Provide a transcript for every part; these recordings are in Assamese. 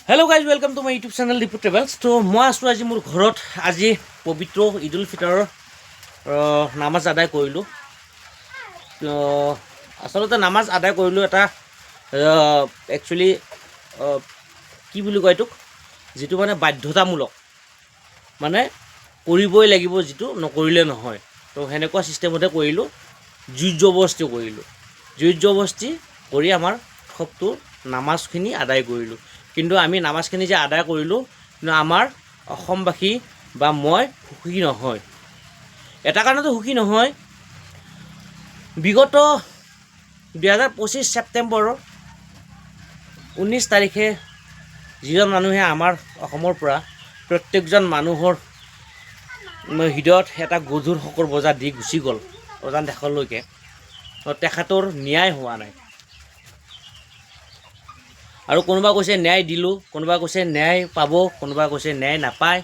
Hello' guys welcome to my YouTube channel Dipu travels. তো মই আছোঁ আজি মোৰ ঘৰত। আজি পবিত্ৰ ঈদ উল ফিতৰৰ নামাজ আদায় কৰিলোঁ। আচলতে নামাজ আদায় কৰিলোঁ এটা একচুৱেলি কি বুলি কয় এইটোক, যিটো মানে বাধ্যতামূলক, মানে কৰিবই লাগিব, যিটো নকৰিলে নহয়। তো সেনেকুৱা ছিষ্টেমতে কৰিলোঁ, জুই জবৰদস্তি কৰিলোঁ। জুই জবৰদস্তি কৰি আমাৰ সবটো নামাজখিনি আদায় কৰিলোঁ। কিন্তু আমি নামাজখিনি যে আদায় কৰিলোঁ, কিন্তু আমাৰ অসমবাসী বা মই সুখী নহয়। এটা কাৰণতে সুখী নহয়, বিগত 2025 ছেপ্টেম্বৰৰ 19 তাৰিখে যিজন মানুহে আমাৰ অসমৰ পৰা প্ৰত্যেকজন মানুহৰ হৃদয়ত এটা গধুৰ শকৰ বজা দি গুচি গ'ল অজান দেশলৈকে, তেখেতৰ ন্যায় হোৱা নাই। আৰু কোনোবা কৈছে ন্যায় দিলোঁ, কোনোবা কৈছে ন্যায় পাব, কোনোবা কৈছে ন্যায় নাপায়।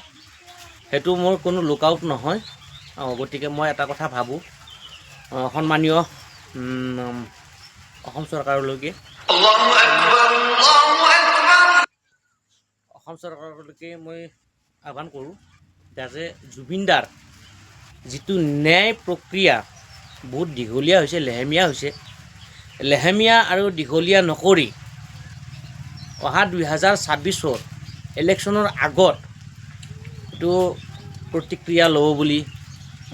সেইটো মোৰ কোনো লুকআউট নহয়। গতিকে মই এটা কথা ভাবোঁ, সন্মানীয় অসম চৰকাৰলৈকে মই আহ্বান কৰোঁ যে জুবিনদাৰ যিটো ন্যায় প্ৰক্ৰিয়া বহুত দীঘলীয়া হৈছে, লেহেমীয়া হৈছে, লেহেমীয়া আৰু দীঘলীয়া নকৰি অহা 2026 ইলেকশ্যনৰ আগত এইটো প্ৰতিক্ৰিয়া ল'ব বুলি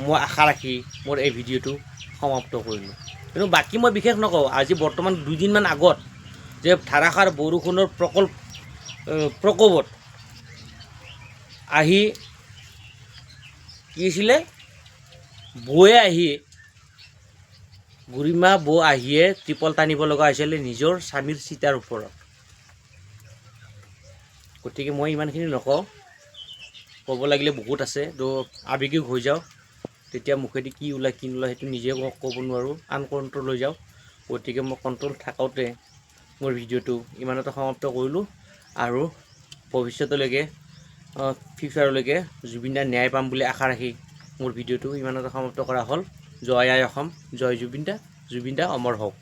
মই আশা ৰাখি মোৰ এই ভিডিঅ'টো সমাপ্ত কৰিলোঁ। কিন্তু বাকী মই বিশেষ নকওঁ। আজি বৰ্তমান 2 দিনমান আগত যে ধাৰাসাৰ বৰষুণৰ প্ৰকোপত আহি কি হৈছিলে, বৌয়ে আহি বুঢ়ীমা বৌ আহিয়ে ত্ৰিপল টানিব লগা হৈছিলে নিজৰ স্বামীৰ চিতাৰ ওপৰত। গতিকে মই ইমানখিনি নকওঁ, ক'ব লাগিলে বহুত আছে। তো আৱেগিক হৈ যাওঁ, তেতিয়া মুখেদি কি ওলায় কি নোলায় সেইটো নিজে ক'ব নোৱাৰোঁ, আনকণ্ট্ৰল হৈ যাওঁ। গতিকে মই কণ্ট্ৰল থাকোঁতে মোৰ ভিডিঅ'টো ইমানতে সমাপ্ত কৰিলোঁ। আৰু ভৱিষ্যতলৈকে ফিউচাৰলৈকে জুবিনদাৰ ন্যায় পাম বুলি আশা ৰাখি মোৰ ভিডিঅ'টো ইমানতে সমাপ্ত কৰা হ'ল। জয় আই অসম, জয় জুবিন দা, জুবিন দা অমৰ হওক।